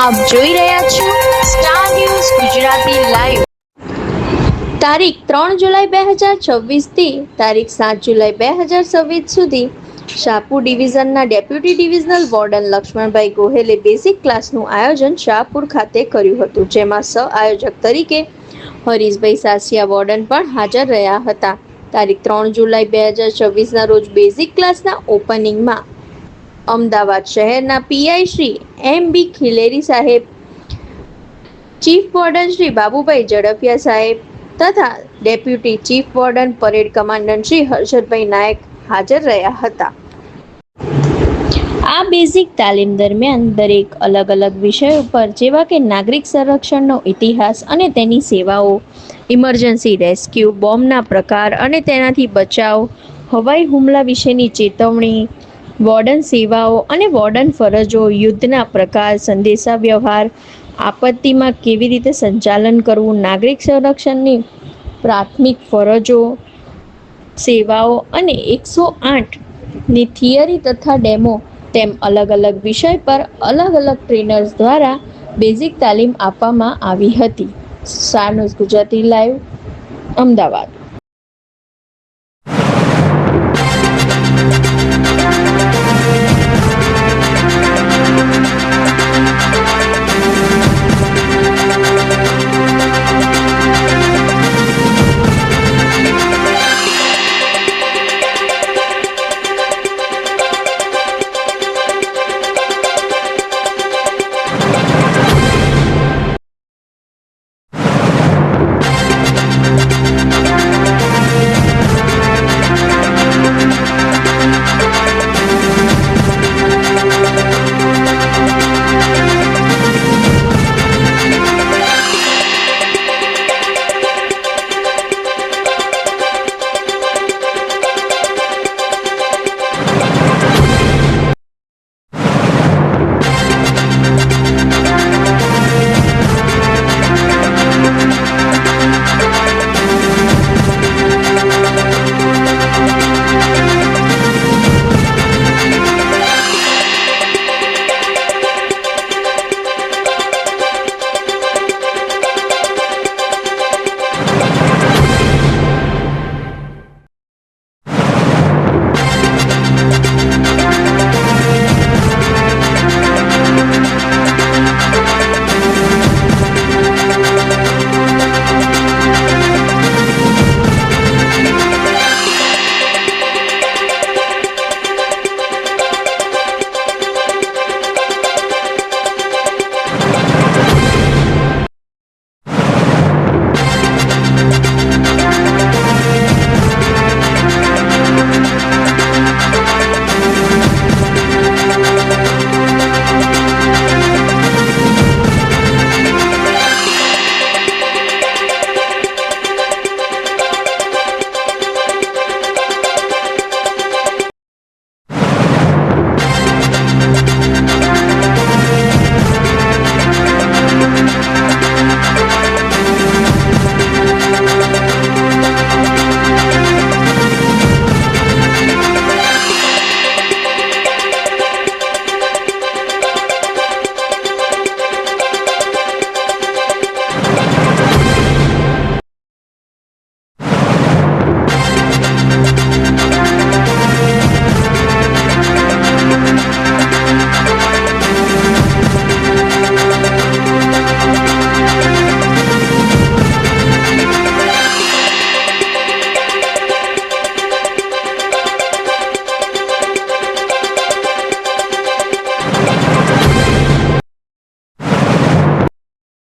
આપ જોઈ રહ્યા છો સ્ટાર ન્યૂઝ ગુજરાતી લાઈવ. તારીખ 3 જુલાઈ 2026 થી તારીખ 7 જુલાઈ 2026 સુધી શાહપુર ડિવિઝનના ડેપ્યુટી ડિવિઝનલ વોર્ડન લક્ષ્મણભાઈ ગોહેલે બેઝિક ક્લાસનું આયોજન શાહપુર ખાતે કર્યું હતું, જેમાં સહ આયોજક તરીકે હરીશભાઈ સાસિયા વોર્ડન પણ હાજર રહ્યા હતા. તારીખ 3 જુલાઈ 2026ના રોજ બેઝિક ક્લાસના ઓપનિંગમાં અમદાવાદ શહેરના પીઆઈ શ્રી એમ.બી. ખિલેરી સાહેબ, ચીફ વોર્ડન શ્રી બાબુભાઈ ઝડફિયા સાહેબ તથા deputy chief warden parade commandant Shri Harshadbhai Nayak હાજર રહ્યા હતા. આ બેઝિક તાલીમ દરમિયાન દરેક અલગ અલગ વિષયો પર જેવા કે નાગરિક સંરક્ષણનો ઇતિહાસ અને તેની સેવાઓ, ઇમરજન્સી રેસ્ક્યુ, બોમ્બના પ્રકાર અને તેનાથી બચાવ, હવાઈ હુમલા વિશેની ચેતવણી, વોર્ડન સેવાઓ અને વોર્ડન ફરજો, યુદ્ધના પ્રકાર, સંદેશાવ્યવહાર, આપત્તિમાં કેવી રીતે સંચાલન કરવું, નાગરિક સંરક્ષણની પ્રાથમિક ફરજો, સેવાઓ અને 108ની થિયરી તથા ડેમો તેમ અલગ અલગ વિષય પર અલગ અલગ ટ્રેનર્સ દ્વારા બેઝિક તાલીમ આપવામાં આવી હતી. Star news Gujarati live, Ahmedabad.